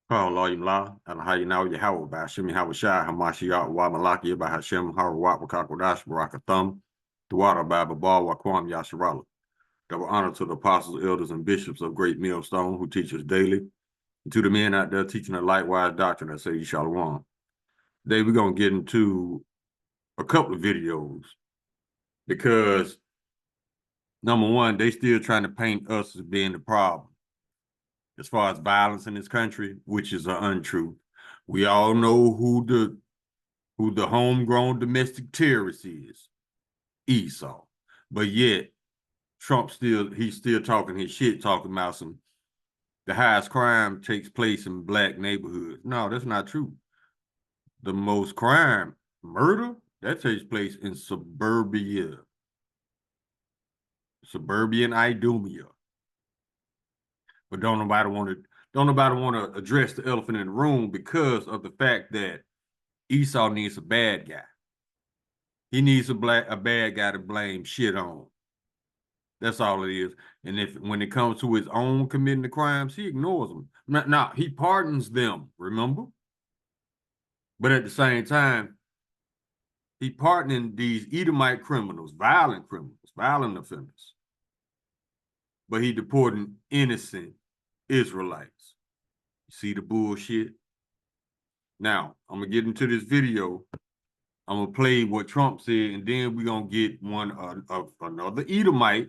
Elohim La, Alhayyinaw Yahweh, Bashim Yahweh Shai, Hamashiach, Wa Malaki, Bahashem, Harawat, Wakakodash, Barakathum, Duwara, Bababal, Wakwam, Yasharala. Double honor to the apostles, elders, and bishops of Great Millstone who teach us daily, and to the men out there teaching a likewise doctrine that say Shalom. Today we're going to get into a couple of videos because, number one, they still trying to paint us as being the problem as far as violence in this country, which is an untruth. We all know who the homegrown domestic terrorist is, Esau. But yet, he's still talking his shit, talking about the highest crime takes place in black neighborhoods. No, that's not true. The most crime, murder, that takes place in suburbia, suburban Idumea. But don't nobody want to address the elephant in the room because of the fact that Esau needs a bad guy. He needs a bad guy to blame shit on. That's all it is. And when it comes to his own committing the crimes, he ignores them. Now he pardons them, remember? But at the same time, he pardoning these Edomite criminals, violent offenders. But he deporting innocent Israelites. You see the bullshit? Now, I'm going to get into this video. I'm going to play what Trump said, and then we're going to get another Edomite,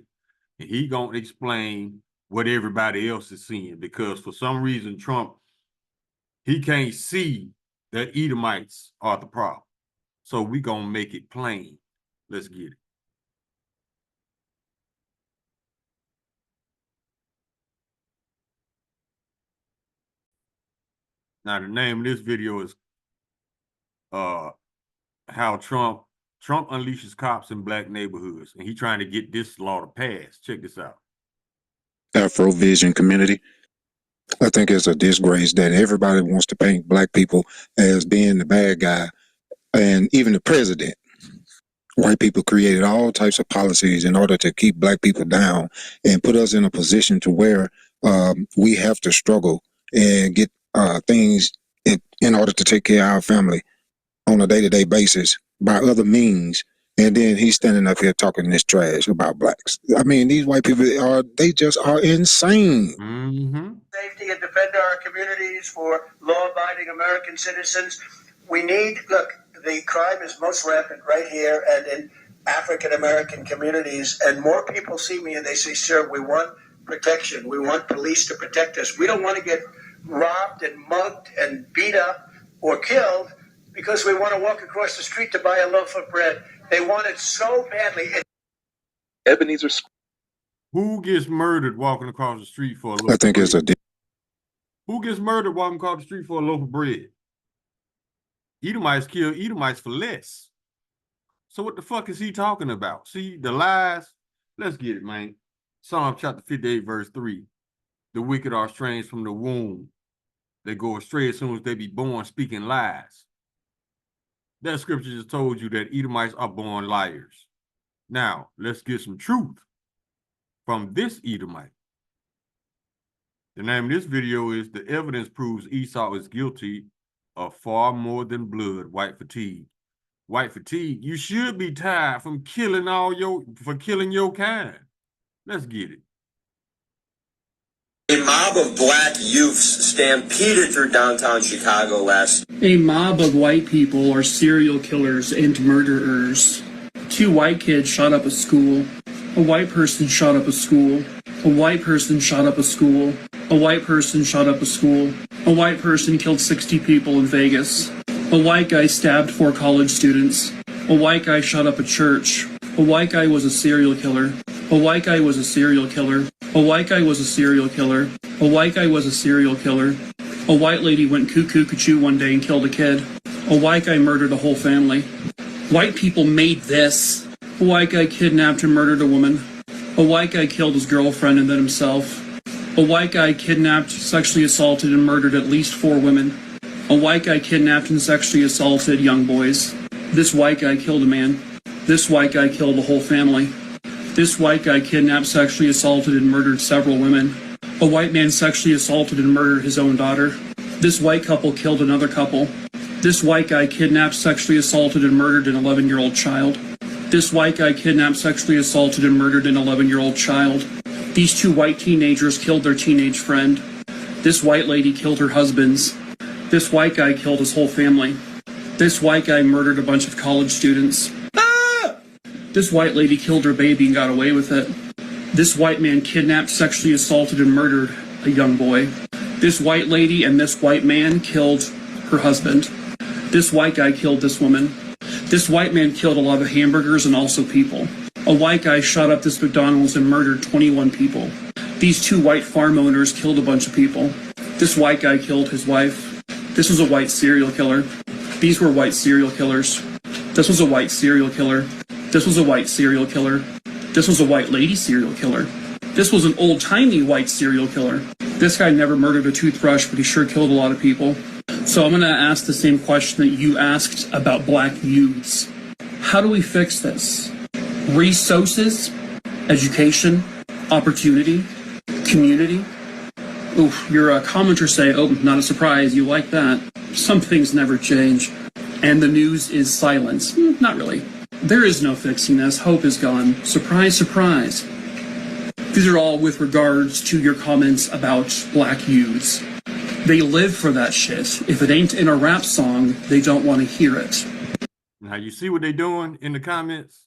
and he going to explain what everybody else is seeing, because for some reason, Trump, he can't see that Edomites are the problem. So we're going to make it plain. Let's get it. Now, the name of this video is how Trump unleashes cops in black neighborhoods, and he's trying to get this law to pass. Check this out. Afrovision community. I think it's a disgrace that everybody wants to paint black people as being the bad guy, and even the president. White people created all types of policies in order to keep black people down and put us in a position to where we have to struggle and get things in order to take care of our family on a day-to-day basis by other means. And then he's standing up here talking this trash about blacks. I mean, these white people they just are insane. Mm-hmm. Safety and defend our communities for law-abiding American citizens. We need, look, the crime is most rampant right here and in African-American communities. And more people see me and they say, sir, we want protection. We want police to protect us. We don't want to get robbed and mugged and beat up or killed because we want to walk across the street to buy a loaf of bread. They want it so badly. Ebenezer. Who gets murdered walking across the street for a loaf I think of bread? it's a Who gets murdered walking across the street for a loaf of bread? Edomites kill Edomites for less. So what the fuck is he talking about? See, the lies? Let's get it, man. Psalm chapter 58, verse 3. The wicked are estranged from the womb. They go astray as soon as they be born, speaking lies. That scripture just told you that Edomites are born liars. Now, let's get some truth from this Edomite. The name of this video is "The Evidence Proves Esau is Guilty of Far More Than Blood, White Fatigue." White fatigue, you should be tired from killing killing your kind. Let's get it. A mob of black youths stampeded through downtown Chicago last. A mob of white people are serial killers and murderers. 2 white kids shot up a school. A white person shot up a school. A white person shot up a school. A white person shot up a school. A white person killed 60 people in Vegas. A white guy stabbed 4 college students. A white guy shot up a church. A white guy was a serial killer. A white guy was a serial killer. A white guy was a serial killer. A white guy was a serial killer. A white lady went cuckoo one day and killed a kid. A white guy murdered a whole family. White people made this. A white guy kidnapped and murdered a woman. A white guy killed his girlfriend and then himself. A white guy kidnapped, sexually assaulted, and murdered at least 4 women. A white guy kidnapped and sexually assaulted young boys. This white guy killed a man. This white guy killed a whole family. This white guy kidnapped, sexually assaulted, and murdered several women. A white man sexually assaulted and murdered his own daughter. This white couple killed another couple. This white guy kidnapped, sexually assaulted, and murdered an 11-year-old child. This white guy kidnapped, sexually assaulted, and murdered an 11-year-old child. These two white teenagers killed their teenage friend. This white lady killed her husbands. This white guy killed his whole family. This white guy murdered a bunch of college students. This white lady killed her baby and got away with it. This white man kidnapped, sexually assaulted, and murdered a young boy. This white lady and this white man killed her husband. This white guy killed this woman. This white man killed a lot of hamburgers and also people. A white guy shot up this McDonald's and murdered 21 people. These two white farm owners killed a bunch of people. This white guy killed his wife. This was a white serial killer. These were white serial killers. This was a white serial killer. This was a white serial killer. This was a white lady serial killer. This was an old-timey white serial killer. This guy never murdered a toothbrush, but he sure killed a lot of people. So I'm going to ask the same question that you asked about black youths. How do we fix this? Resources, education, opportunity, community. Oof, your commenters say, oh, not a surprise, you like that. Some things never change. And the news is silence. Not really. There is no fixing this. Hope is gone. Surprise, surprise. These are all with regards to your comments about black youths. They live for that shit. If it ain't in a rap song, they don't want to hear it. Now, you see what they're doing in the comments?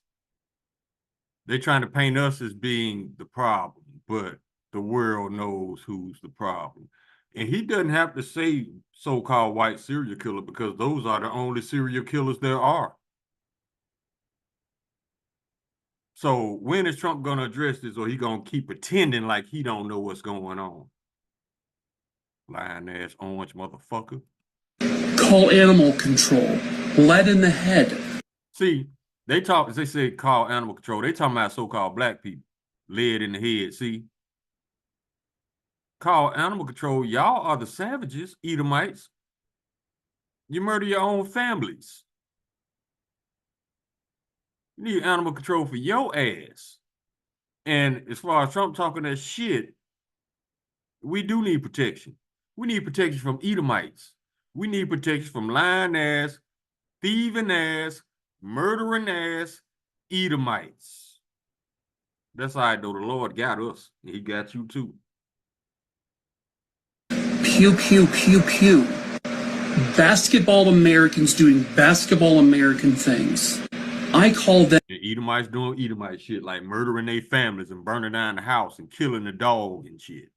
They're trying to paint us as being the problem, but the world knows who's the problem. And he doesn't have to say so-called white serial killer because those are the only serial killers there are. So when is Trump going to address this, or he going to keep pretending like he don't know what's going on? Lying ass orange motherfucker. Call animal control. Lead in the head. See, they say call animal control. They talking about so-called black people. Lead in the head, see? Call animal control. Y'all are the savages, Edomites. You murder your own families. You need animal control for your ass. And as far as Trump talking that shit, we do need protection. We need protection from Edomites. We need protection from lying ass, thieving ass, murdering ass Edomites. That's all right, though. The Lord got us. He got you too. Pew, pew, pew, pew. Basketball Americans doing basketball American things. I call them Edomites doing Edomite shit, like murdering their families and burning down the house and killing the dog and shit.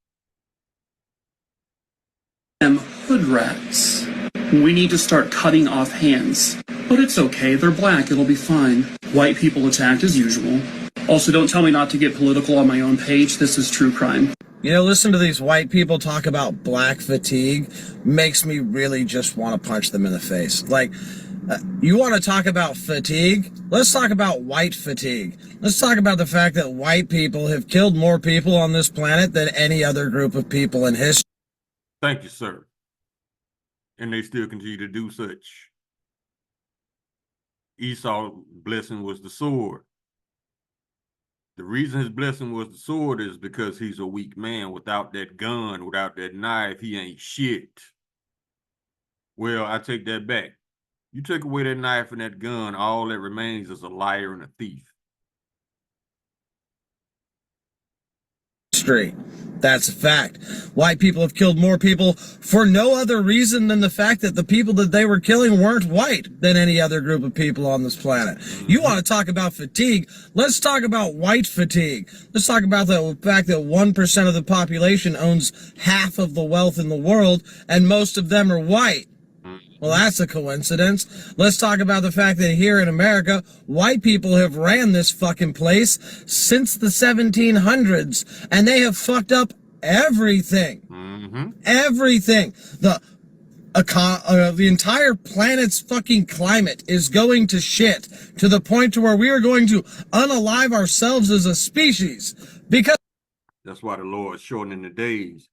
Hood rats. We need to start cutting off hands. But it's okay, they're black, it'll be fine. White people attacked as usual. Also, don't tell me not to get political on my own page. This is true crime. You know, listen to these white people talk about black fatigue makes me really just want to punch them in the face. Like, you want to talk about fatigue? Let's talk about white fatigue. Let's talk about the fact that white people have killed more people on this planet than any other group of people in history. Thank you, sir. And they still continue to do such. Esau's blessing was the sword. The reason his blessing was the sword is because he's a weak man. Without that gun, without that knife, he ain't shit. Well, I take that back. You take away that knife and that gun, all that remains is a liar and a thief. That's a fact. White people have killed more people for no other reason than the fact that the people that they were killing weren't white than any other group of people on this planet. You want to talk about fatigue? Let's talk about white fatigue. Let's talk about the fact that 1% of the population owns half of the wealth in the world, and most of them are white. Well, that's a coincidence. Let's talk about the fact that here in America, white people have ran this fucking place since the 1700s, and they have fucked up everything. Everything. The entire planet's fucking climate is going to shit to the point to where we are going to unalive ourselves as a species. Because that's why the Lord is shortening the days.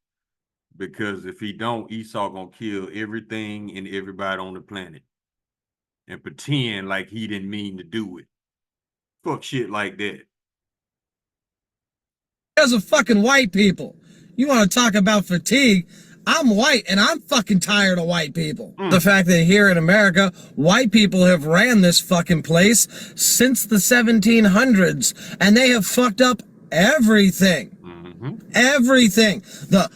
Because if he don't, Esau gonna kill everything and everybody on the planet and pretend like he didn't mean to do it. Fuck shit like that. Because of fucking white people. You want to talk about fatigue? I'm white and I'm fucking tired of white people. The fact that here in America, white people have ran this fucking place since the 1700s and they have fucked up everything. Everything. The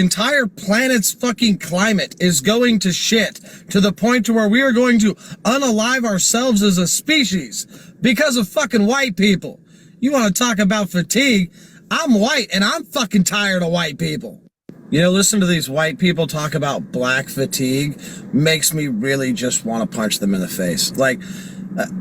entire planet's fucking climate is going to shit to the point to where we are going to unalive ourselves as a species because of fucking white people. You want to talk about fatigue? I'm white and I'm fucking tired of white people. You know, listen to these white people talk about black fatigue makes me really just want to punch them in the face. Like,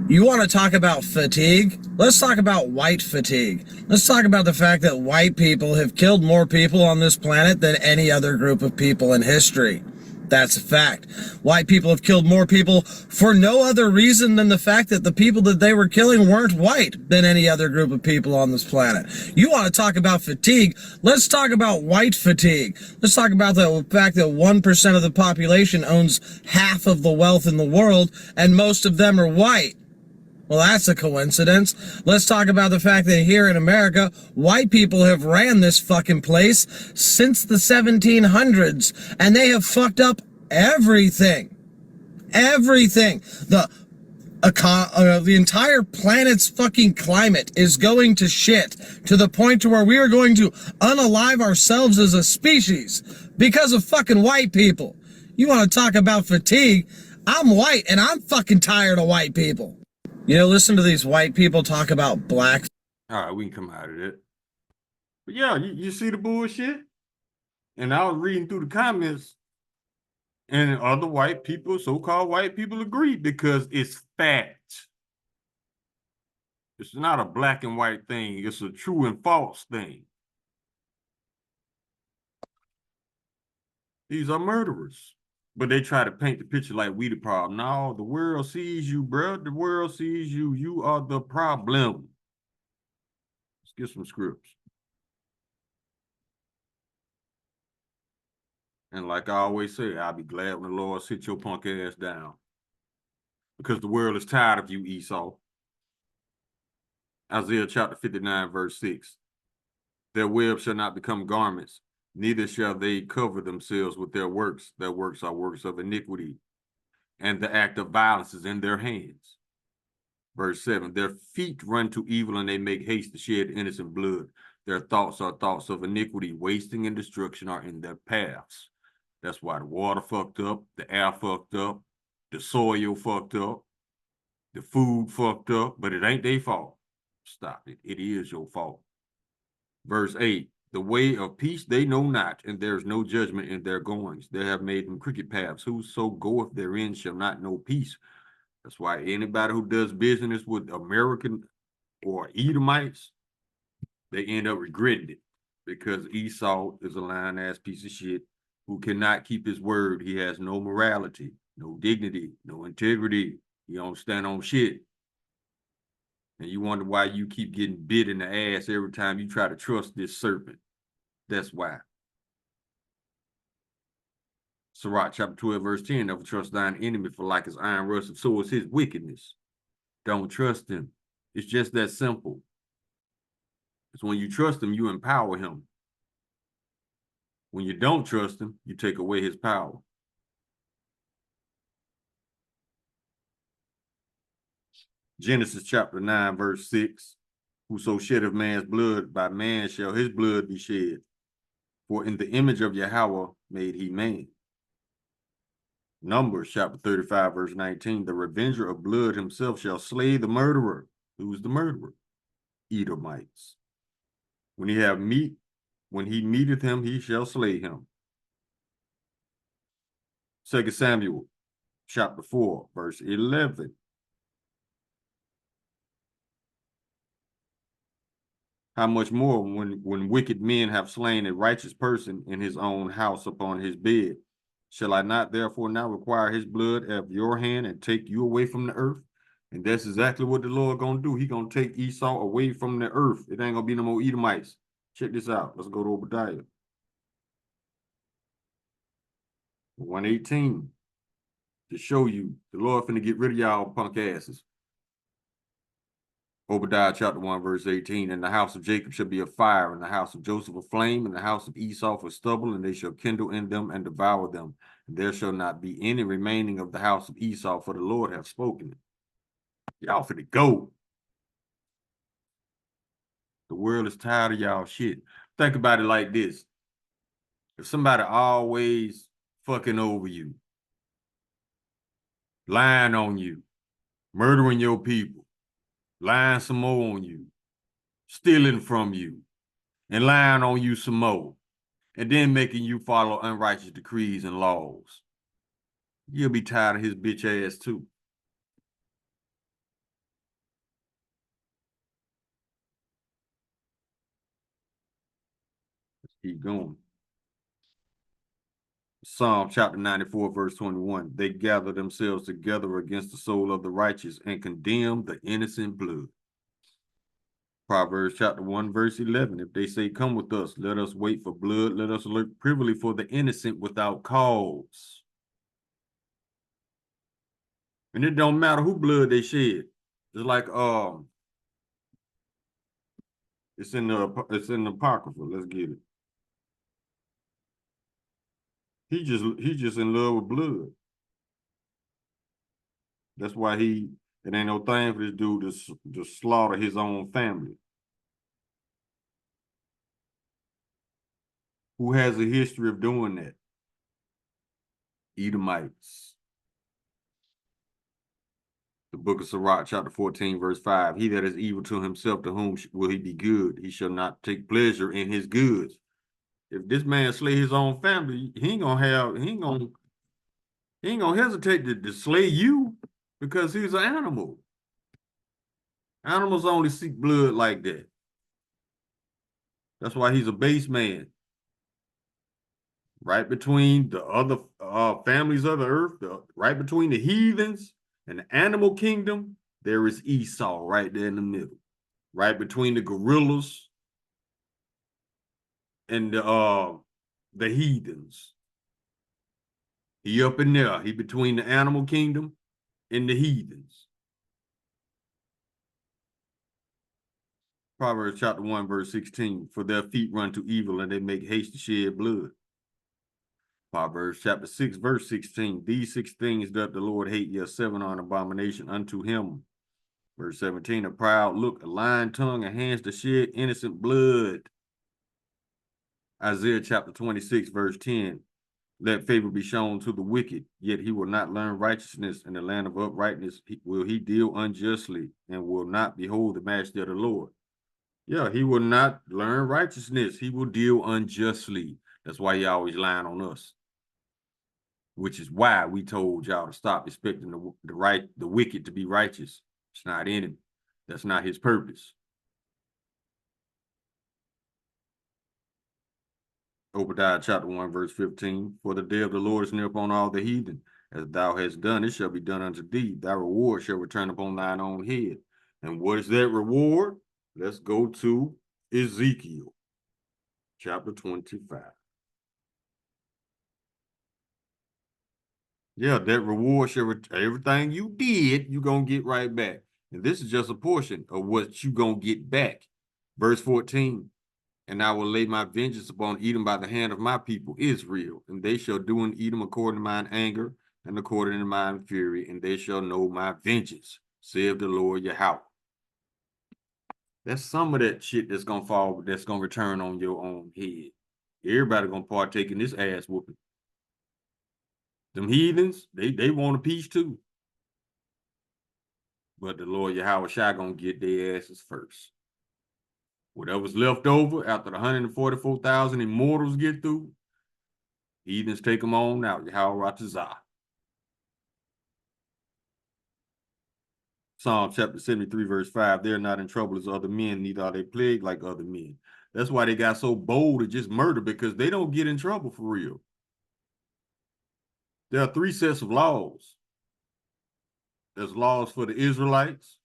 you want to talk about fatigue? Let's talk about white fatigue. Let's talk about the fact that white people have killed more people on this planet than any other group of people in history. That's a fact. White people have killed more people for no other reason than the fact that the people that they were killing weren't white than any other group of people on this planet. You want to talk about fatigue? Let's talk about white fatigue. Let's talk about the fact that 1% of the population owns half of the wealth in the world, and most of them are white. Well, that's a coincidence. Let's talk about the fact that here in America, white people have ran this fucking place since the 1700s, and they have fucked up everything. Everything. The entire planet's fucking climate is going to shit to the point to where we are going to unalive ourselves as a species because of fucking white people. You want to talk about fatigue? I'm white and I'm fucking tired of white people. You know, listen to these white people talk about black. All right, we can come out of it. But yeah, you see the bullshit? And I was reading through the comments, and other white people, so-called white people, agree because it's fact. It's not a black and white thing. It's a true and false thing. These are murderers. But they try to paint the picture like we the problem. No, the world sees you, bro. The world sees you. You are the problem. Let's get some scripts. And like I always say, I'll be glad when the Lord sit your punk ass down. Because the world is tired of you, Esau. Isaiah chapter 59, verse 6. Their webs shall not become garments, neither shall they cover themselves with their works. Their works are works of iniquity, and the act of violence is in their hands. Verse 7, their feet run to evil, and they make haste to shed innocent blood. Their thoughts are thoughts of iniquity, wasting and destruction are in their paths. That's why the water fucked up, the air fucked up, the soil fucked up, the food fucked up, but it ain't their fault. Stop it. It is your fault. Verse 8, the way of peace they know not, and there is no judgment in their goings. They have made them crooked paths. Whoso goeth therein shall not know peace. That's why anybody who does business with American or Edomites, they end up regretting it, because Esau is a lying-ass piece of shit who cannot keep his word. He has no morality, no dignity, no integrity. He don't stand on shit. And you wonder why you keep getting bit in the ass every time you try to trust this serpent. That's why. Sirach chapter 12, verse 10, never trust thine enemy, for like his iron rust, so is his wickedness. Don't trust him. It's just that simple. It's when you trust him, you empower him. When you don't trust him, you take away his power. Genesis chapter 9, verse 6. Whoso sheddeth man's blood, by man shall his blood be shed. For in the image of Yahweh made he man. Numbers chapter 35, verse 19. The revenger of blood himself shall slay the murderer. Who's the murderer? Edomites. When he meeteth him, he shall slay him. 2 Samuel chapter 4, verse 11. How much more when wicked men have slain a righteous person in his own house upon his bed? Shall I not therefore now require his blood at your hand and take you away from the earth? And that's exactly what the Lord gonna do. He gonna take Esau away from the earth. It ain't gonna be no more Edomites. Check this out. Let's go to Obadiah 118 to show you the Lord finna get rid of y'all punk asses. Obadiah chapter 1, verse 18, and the house of Jacob shall be a fire, and the house of Joseph a flame, and the house of Esau for stubble, and they shall kindle in them and devour them. And there shall not be any remaining of the house of Esau, for the Lord hath spoken it. Y'all finna go. The world is tired of y'all shit. Think about it like this. If somebody always fucking over you, lying on you, murdering your people, lying some more on you, stealing from you, and lying on you some more, and then making you follow unrighteous decrees and laws, you'll be tired of his bitch ass too. Let's keep going. Psalm chapter 94, verse 21. They gather themselves together against the soul of the righteous and condemn the innocent blood. Proverbs chapter 1, verse 11. If they say, come with us, let us wait for blood, let us look privily for the innocent without cause. And it don't matter who blood they shed. It's like it's in the Apocrypha. Let's get it. He just in love with blood. That's why it ain't no thing for this dude to slaughter his own family. Who has a history of doing that? Edomites. The book of Sirach, chapter 14, verse 5. He that is evil to himself, to whom will he be good? He shall not take pleasure in his goods. If this man slay his own family, he ain't gonna hesitate to slay you because he's an animal. Animals only seek blood like that. That's why he's a base man. Right between the other families of the earth, right between the heathens and the animal kingdom, there is Esau right there in the middle. Right between the gorillas and the heathens. He up in there. He between the animal kingdom and the heathens. Proverbs chapter 1, verse 16. For their feet run to evil and they make haste to shed blood. Proverbs chapter 6, verse 16. These 6 things doth the Lord hate, yes, 7 are an abomination unto him. Verse 17. A proud look, a lying tongue, and hands to shed innocent blood. Isaiah chapter 26, verse 10. Let favor be shown to the wicked, yet he will not learn righteousness. In the land of uprightness will he deal unjustly, and will not behold the majesty of the Lord. Yeah, he will not learn righteousness. He will deal unjustly. That's why he always lying on us. Which is why we told y'all to stop expecting the wicked to be righteous. It's not in him. That's not his purpose. Obadiah chapter 1, verse 15. For the day of the Lord is near upon all the heathen. As thou hast done, it shall be done unto thee. Thy reward shall return upon thine own head. And what is that reward? Let's go to Ezekiel chapter 25. Yeah, that reward shall everything you did, you're going to get right back. And this is just a portion of what you're going to get back. Verse 14. And I will lay my vengeance upon Edom by the hand of my people, Israel, and they shall do in Edom according to mine anger and according to mine fury, and they shall know my vengeance, saith the Lord Yahweh. That's some of that shit that's gonna fall, that's gonna return on your own head. Everybody gonna partake in this ass whooping. Them heathens, they want a piece too. But the Lord Yahweh Shai gonna get their asses first. Whatever's left over after the 144,000 immortals get through, heathens take them on out. Yahweh Ratazah. Psalm chapter 73, verse 5. They're not in trouble as other men, neither are they plagued like other men. That's why they got so bold to just murder, because they don't get in trouble for real. There are 3 sets of laws. There's laws for the Israelites,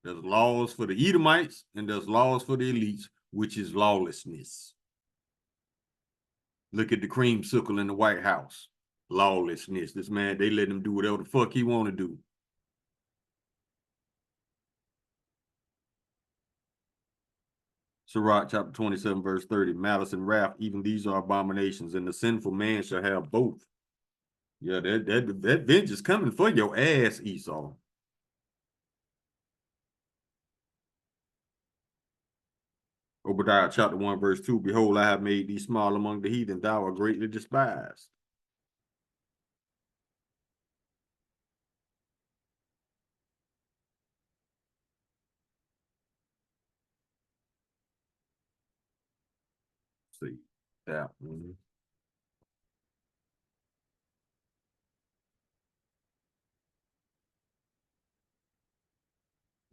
there's laws for the Edomites, and there's laws for the elites, which is lawlessness. Look at the creamsicle in the White House. Lawlessness. This man, they let him do whatever the fuck he want to do. Sirach chapter 27, verse 30. Malice and wrath, even these are abominations, and the sinful man shall have both. Yeah, that vengeance is coming for your ass, Esau. Obadiah chapter 1, verse 2. Behold, I have made thee small among the heathen, thou art greatly despised. See that one.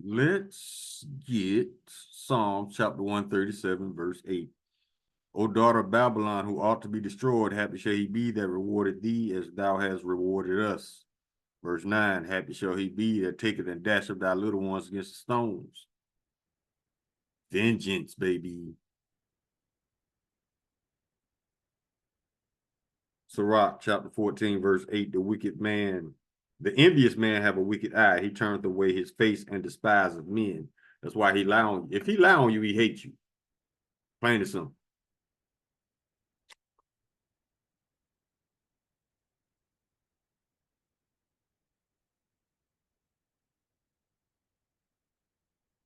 Let's get Psalm chapter 137, verse 8. O daughter of Babylon, who ought to be destroyed, happy shall he be that rewarded thee as thou hast rewarded us. Verse 9, happy shall he be that taketh and dasheth thy little ones against the stones. Vengeance, baby. Sirach chapter 14, verse 8, the envious man have a wicked eye. He turneth away his face and despiseth men. That's why he lie on you. If he lie on you, he hates you. Plain and simple.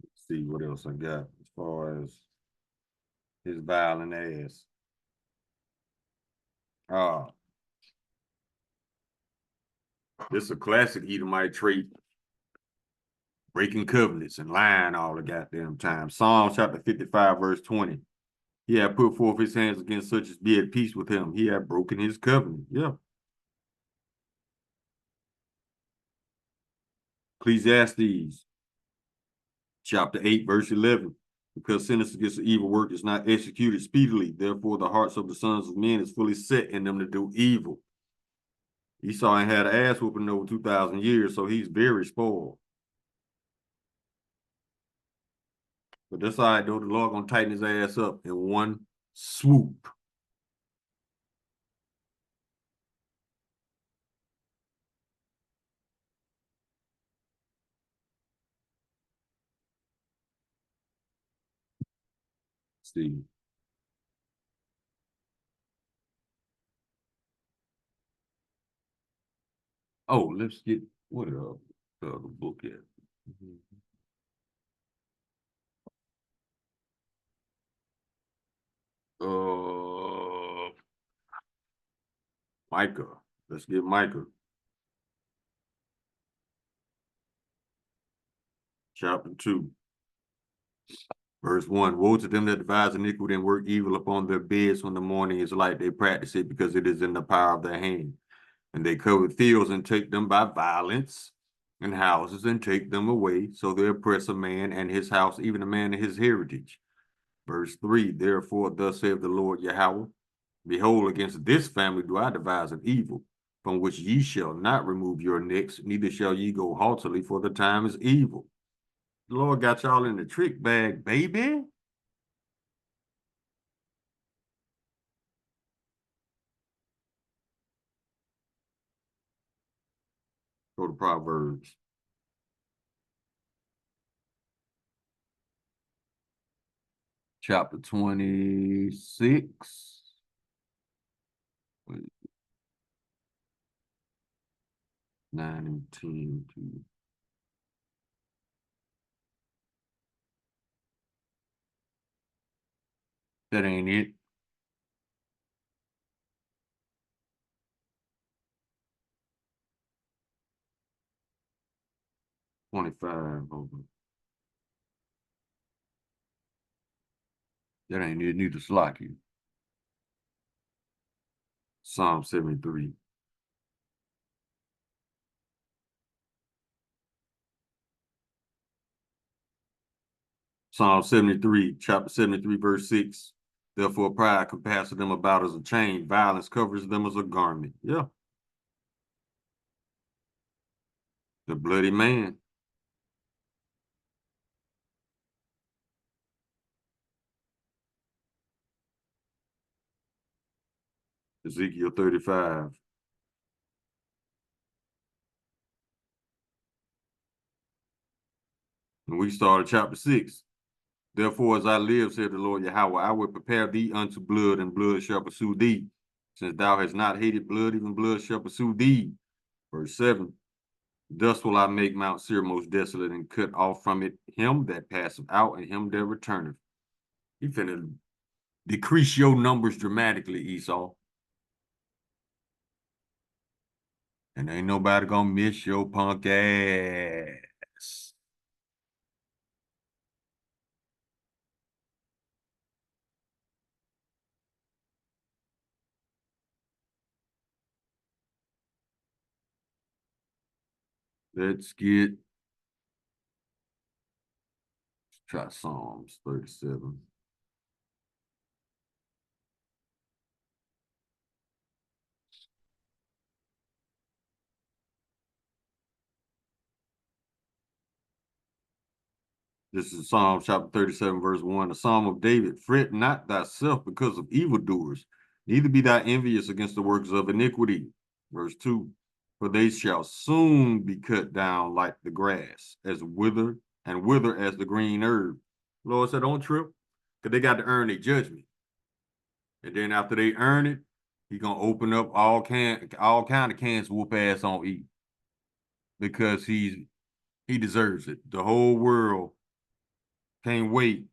Let's see what else I got as far as his violent ass. This is a classic Edomite trait. Breaking covenants and lying all the goddamn time. Psalm chapter 55, verse 20. He had put forth his hands against such as be at peace with him. He had broken his covenant. Yeah. Ecclesiastes chapter 8, verse 11. Because sentence against the evil work is not executed speedily, therefore the hearts of the sons of men is fully set in them to do evil. Esau ain't had an ass whooping in over 2,000 years, so he's very spoiled. But that's all right, though. The Lord gonna tighten his ass up in one swoop. See. Oh, let's get what the book at. Micah. Let's get Micah. Chapter 2. Verse 1. Woe to them that devise iniquity and work evil upon their beds when the morning is light. They practice it because it is in the power of their hand. And they cover fields and take them by violence, and houses and take them away. So they oppress a man and his house, even a man and his heritage. Verse 3. Therefore, thus saith the Lord Yahweh, behold, against this family do I devise an evil, from which ye shall not remove your necks, neither shall ye go haughtily, for the time is evil. The Lord got y'all in the trick bag, baby. Go to Proverbs. Chapter 26. 9 and 10 to that ain't it. $25. That ain't it. Neither slack you. Psalm 73. Psalm 73, chapter 73, verse 6. Therefore, pride compasseth them about as a chain, violence covers them as a garment. Yeah. The bloody man. Ezekiel 35. And we started chapter 6. Therefore, as I live, said the Lord Yahweh, I will prepare thee unto blood, and blood shall pursue thee. Since thou hast not hated blood, even blood shall pursue thee. Verse 7. Thus will I make Mount Seir most desolate, and cut off from it him that passeth out, and him that returneth. He finna decrease your numbers dramatically, Esau. And ain't nobody gonna miss your punk ass. Let's try Psalms 37. This is Psalm chapter 37, verse 1. The Psalm of David. Fret not thyself because of evildoers, neither be thou envious against the workers of iniquity. Verse 2. For they shall soon be cut down like the grass, as wither as the green herb. Lord said, don't trip, because they got to earn their judgment. And then after they earn it, he gonna open up all kind of cans to whoop ass on eat. Because he deserves it. The whole world can't wait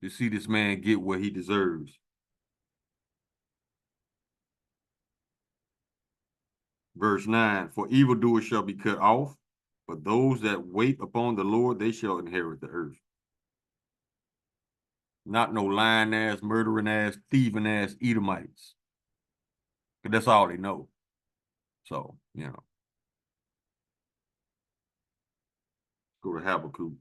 to see this man get what he deserves. Verse 9, for evildoers shall be cut off, but those that wait upon the Lord, they shall inherit the earth. Not no lying ass, murdering ass, thieving ass Edomites. Because that's all they know. So, go to Habakkuk.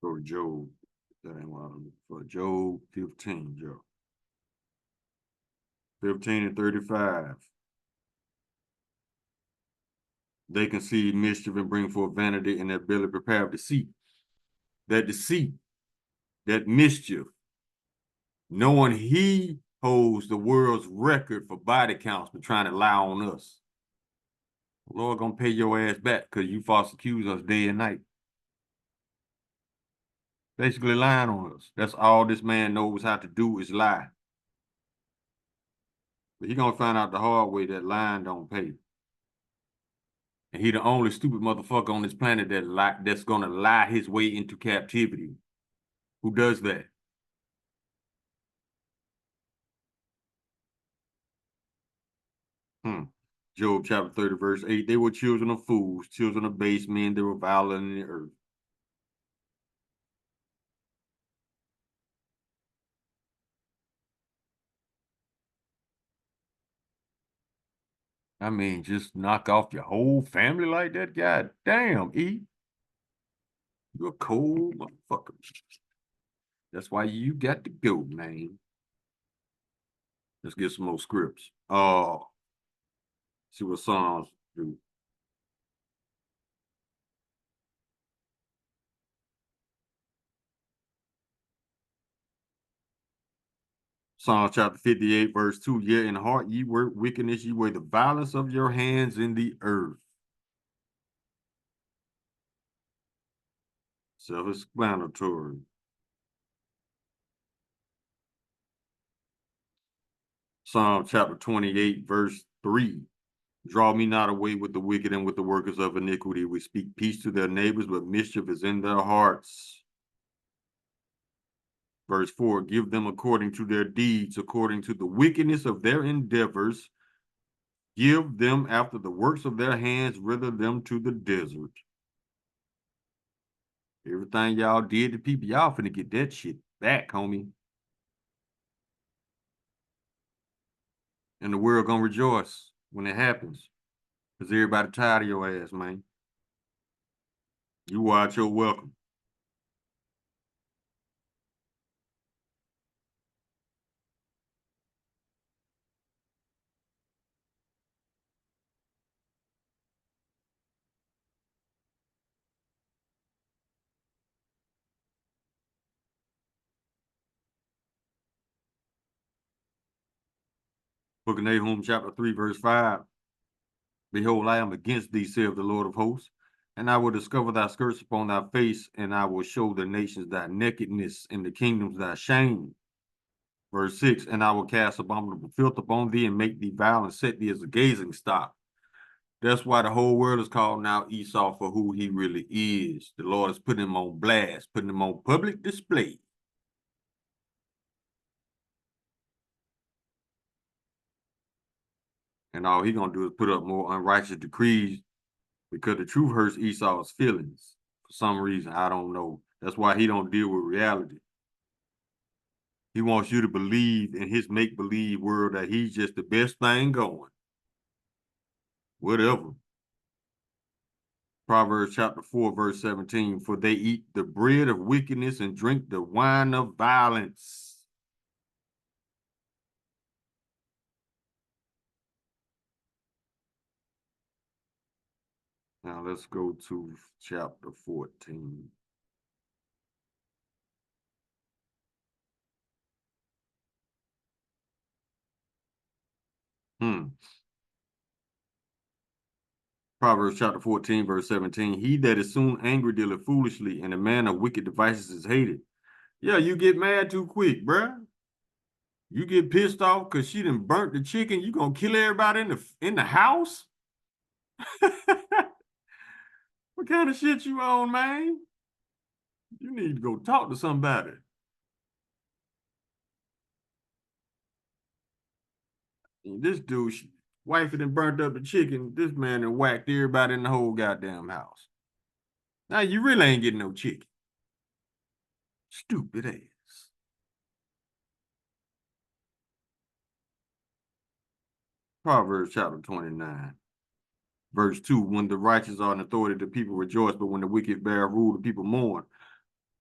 Go to Job. That ain't what I'm looking for. Job 15, Job. 15 and 35. They conceive mischief and bring forth vanity, and their belly prepare deceit. That deceit, that mischief, knowing he holds the world's record for body counts, but trying to lie on us. The Lord gonna pay your ass back because you false accuse us day and night. Basically lying on us. That's all this man knows how to do is lie. But he gonna find out the hard way that lying don't pay. And he the only stupid motherfucker on this planet that's gonna lie his way into captivity. Who does that? Job chapter 30, verse 8. They were children of fools, children of base men, they were violent in the earth. I mean, just knock off your whole family like that? God damn, E. You're a cold motherfucker. That's why you got to go, man. Let's get some more scripts. See what Psalms do. Psalm chapter 58, verse 2. Yea, in heart ye work wickedness, ye weigh the violence of your hands in the earth. Self-explanatory. Psalm chapter 28, verse 3. Draw me not away with the wicked and with the workers of iniquity. We speak peace to their neighbors, but mischief is in their hearts. Verse 4, give them according to their deeds, according to the wickedness of their endeavors. Give them after the works of their hands, render them to the desert. Everything y'all did to people, y'all finna get that shit back, homie. And the world gonna rejoice when it happens. Because everybody tired of your ass, man. You watch your welcome. Book of Nahum, chapter 3, verse 5. Behold, I am against thee, saith the Lord of hosts, and I will discover thy skirts upon thy face, and I will show the nations thy nakedness, and the kingdoms thy shame. Verse 6, and I will cast abominable filth upon thee, and make thee vile, and set thee as a gazing stock. That's why the whole world is called now Esau for who he really is. The Lord is putting him on blast, putting him on public display. And all he gonna do is put up more unrighteous decrees because the truth hurts Esau's feelings for some reason. I don't know. That's why he don't deal with reality. He wants you to believe in his make-believe world that he's just the best thing going. Whatever. Proverbs chapter 4, verse 17, for they eat the bread of wickedness and drink the wine of violence. Now let's go to chapter 14. Proverbs chapter 14, verse 17. He that is soon angry dealeth foolishly, and a man of wicked devices is hated. Yeah, you get mad too quick, bruh. You get pissed off because she done burnt the chicken. You gonna kill everybody in the house? What kind of shit you on, man? You need to go talk to somebody. And this dude, wife done burnt up the chicken. This man done whacked everybody in the whole goddamn house. Now you really ain't getting no chicken. Stupid ass. Proverbs chapter 29, verse 2. When the righteous are in authority, the people rejoice, but when the wicked bear rule, the people mourn.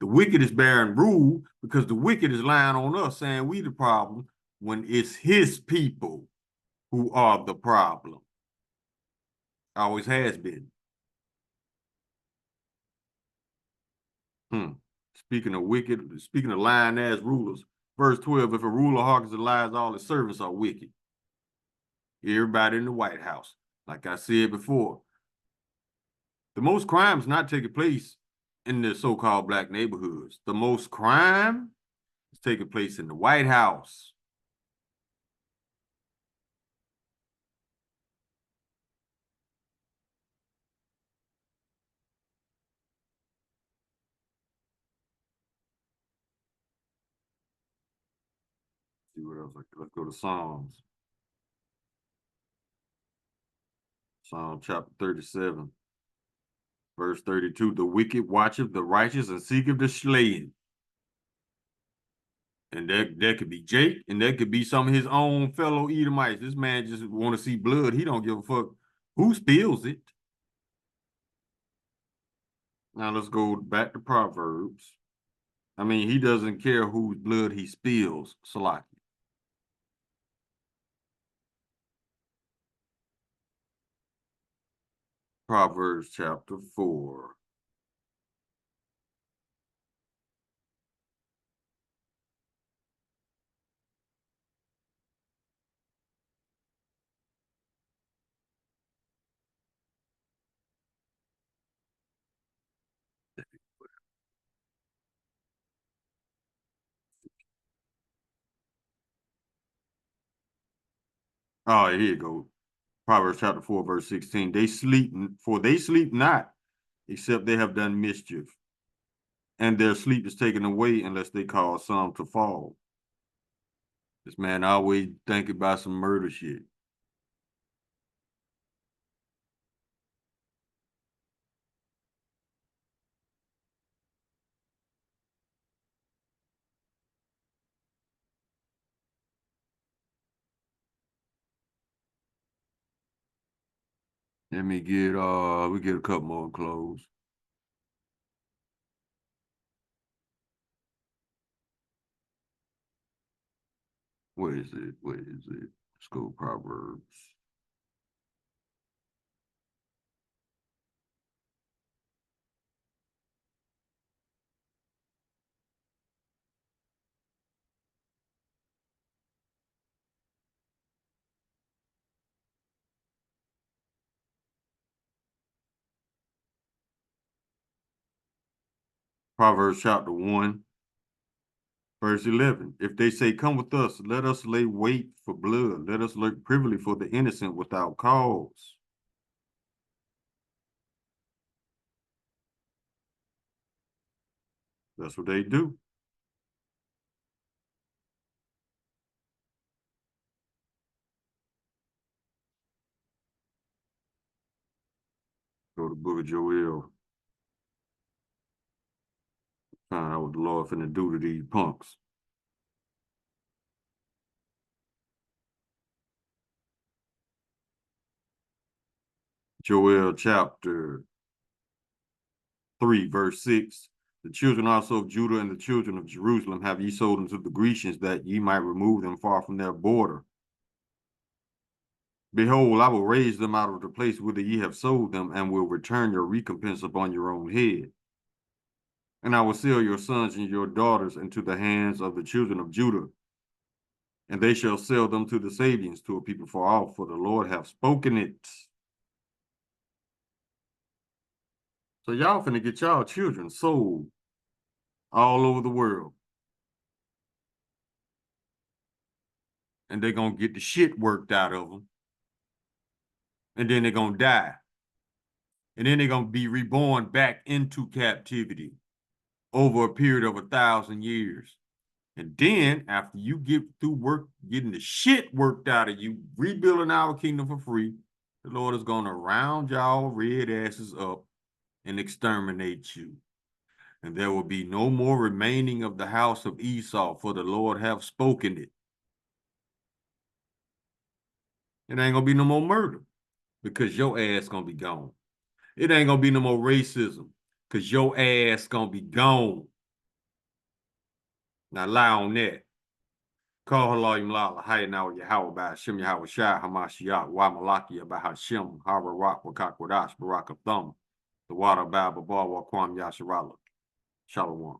The wicked is bearing rule because the wicked is lying on us saying we the problem when it's his people who are the problem. Always has been. Speaking of wicked, speaking of lying ass rulers, verse 12, if a ruler hearkens and lies, all his servants are wicked. Everybody in the White House. Like I said before, the most crime is not taking place in the so-called black neighborhoods. The most crime is taking place in the White House. See what else? Let's go to Psalms. Psalm chapter 37, verse 32. The wicked watcheth the righteous and seeketh the slain. And that could be Jake, and that could be some of his own fellow Edomites. This man just want to see blood. He don't give a fuck who spills it. Now let's go back to Proverbs. I mean, he doesn't care whose blood he spills, Salaki. Proverbs chapter 4. Oh, here you go. Proverbs chapter 4, verse 16. They sleep, for they sleep not, except they have done mischief. And their sleep is taken away unless they cause some to fall. This man always thinking about some murder shit. Let me get we get a couple more clothes. Where is it? Where is it? Let's go Proverbs. Proverbs chapter 1, verse 11. If they say, come with us, let us lay wait for blood. Let us lurk privily for the innocent without cause. That's what they do. Go to the book of Joel. Find out what the Lord finna do to these punks. Joel chapter 3, verse 6. The children also of Judah and the children of Jerusalem have ye sold unto the Grecians, that ye might remove them far from their border. Behold, I will raise them out of the place whither ye have sold them, and will return your recompense upon your own head. And I will sell your sons and your daughters into the hands of the children of Judah, and they shall sell them to the Sabians, to a people far off, for the Lord hath spoken it. So y'all finna get y'all children sold all over the world. And they're gonna get the shit worked out of them. And then they're gonna die. And then they're gonna be reborn back into captivity over a period of 1,000 years. And then after you get through getting the shit worked out of you, rebuilding our kingdom for free, the Lord is gonna round y'all red asses up and exterminate you. And there will be no more remaining of the house of Esau, for the Lord hath spoken it. It ain't gonna be no more murder, because your ass gonna be gone. It ain't gonna be no more racism, because your ass gonna be gone. Now lie on that. Call Halayim Lala, Hayanaw Yahweh by Hashem Yahweh Shai, Hamashiach, Wamalakia by Hashem, Hararak, Wakakwadash, Barak of Thumb, the water by Babar, Wakwam Yasharala. Shalom.